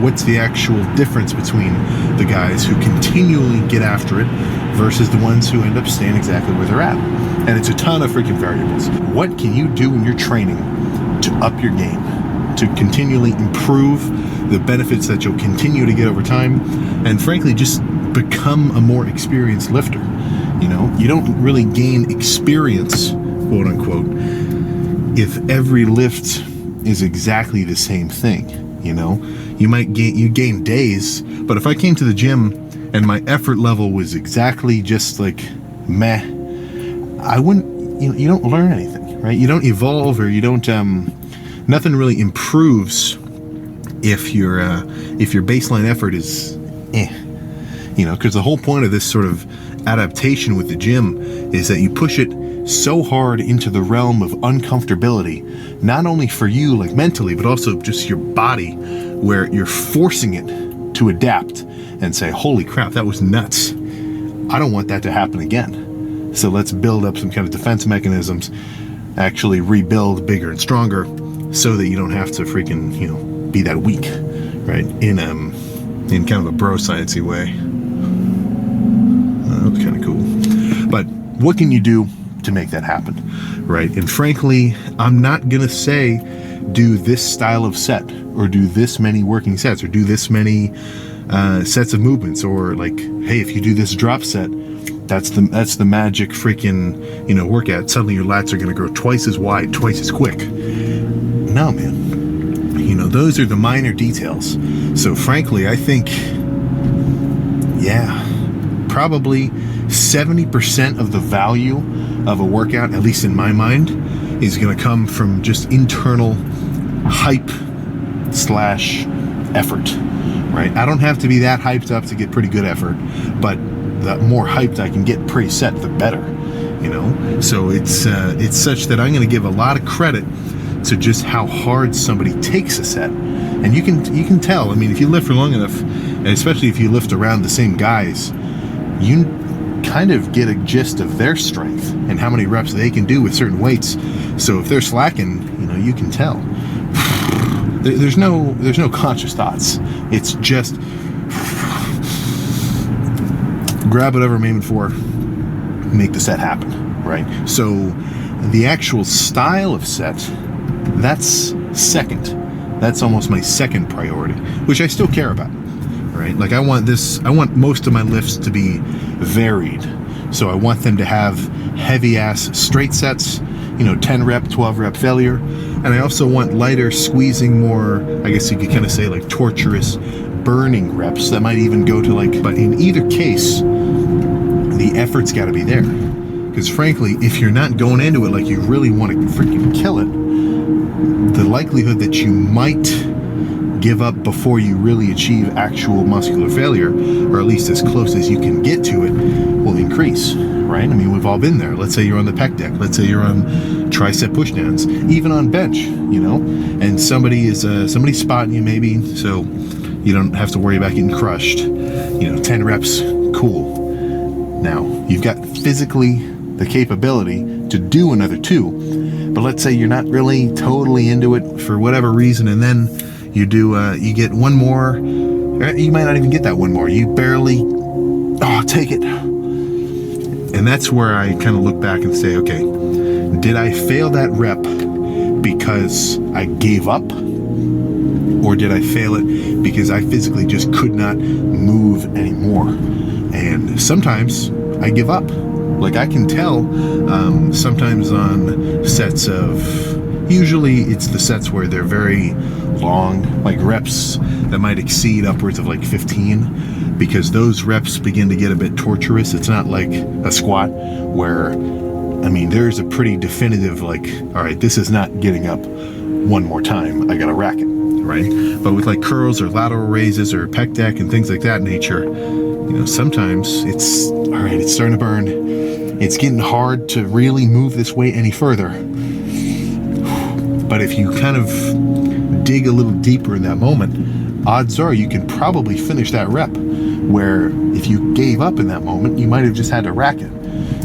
What's the actual difference between the guys who continually get after it versus the ones who end up staying exactly where they're at? And it's a ton of freaking variables. What can you do in your training to up your game, to continually improve the benefits that you'll continue to get over time, and frankly, just become a more experienced lifter? You know, you don't really gain experience, quote unquote, if every lift is exactly the same thing. You know, you gain days, but if I came to the gym and my effort level was exactly just like meh, I wouldn't, you don't learn anything, right? You don't evolve, or you don't, nothing really improves if your baseline effort is you know, because the whole point of this sort of adaptation with the gym is that you push it so hard into the realm of uncomfortability, not only for you like mentally, but also just your body, where you're forcing it to adapt and say, holy crap, that was nuts. I don't want that to happen again. So let's build up some kind of defense mechanisms, actually rebuild bigger and stronger, so that you don't have to freaking, you know, be that weak, right? In kind of a bro sciencey way. That's kind of cool. But what can you do to make that happen, right? And frankly, I'm not gonna say do this style of set, or do this many working sets, or do this many sets of movements, or like, hey, if you do this drop set, that's the magic freaking, you know, workout. Suddenly your lats are gonna grow twice as wide, twice as quick. No, man. You know, those are the minor details. So frankly, I think, yeah, probably 70% of the value of a workout, at least in my mind, is going to come from just internal hype / effort, right? I don't have to be that hyped up to get pretty good effort, but the more hyped I can get pre-set, the better, you know? So it's such that I'm going to give a lot of credit to just how hard somebody takes a set. And you can tell, I mean, if you lift for long enough, and especially if you lift around the same guys, you kind of get a gist of their strength and how many reps they can do with certain weights. So if they're slacking, you know, you can tell. There's no conscious thoughts. It's just grab whatever I'm aiming for, make the set happen, right? So the actual style of set, that's second. That's almost my second priority, which I still care about. Right? Like I want most of my lifts to be varied. So I want them to have heavy ass straight sets, you know, 10 rep, 12 rep failure. And I also want lighter, squeezing, more, I guess you could kind of say like torturous, burning reps that might even go to like, but in either case, the effort's got to be there. Because frankly, if you're not going into it like you really want to freaking kill it, the likelihood that you might give up before you really achieve actual muscular failure, or at least as close as you can get to it, will increase, right? I mean, we've all been there. Let's say you're on the pec deck. Let's say you're on tricep pushdowns, even on bench, you know, and somebody's spotting you maybe, so you don't have to worry about getting crushed. You know, 10 reps, cool. Now, you've got physically the capability to do another 2, but let's say you're not really totally into it for whatever reason, and then you you get one more, you might not even get that one more. You barely, take it. And that's where I kind of look back and say, okay, did I fail that rep because I gave up? Or did I fail it because I physically just could not move anymore? And sometimes I give up. Like I can tell sometimes on sets of, usually it's the sets where they're very long, like reps that might exceed upwards of like 15, because those reps begin to get a bit torturous. It's not like a squat where, I mean, there's a pretty definitive like, all right, this is not getting up one more time, I gotta rack it, right? But with like curls or lateral raises or pec deck and things like that nature, you know, sometimes it's, all right, it's starting to burn. It's getting hard to really move this weight any further. But if you kind of dig a little deeper in that moment, odds are you can probably finish that rep, where if you gave up in that moment, you might have just had to rack it,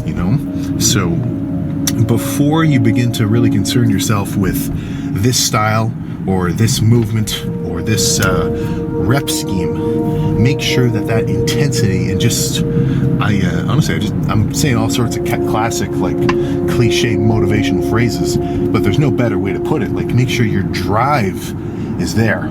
you know? So before you begin to really concern yourself with this style or this movement or this rep scheme. Make sure that intensity and just, honestly, I'm saying all sorts of classic, like, cliche motivational phrases, but there's no better way to put it. Like, make sure your drive is there.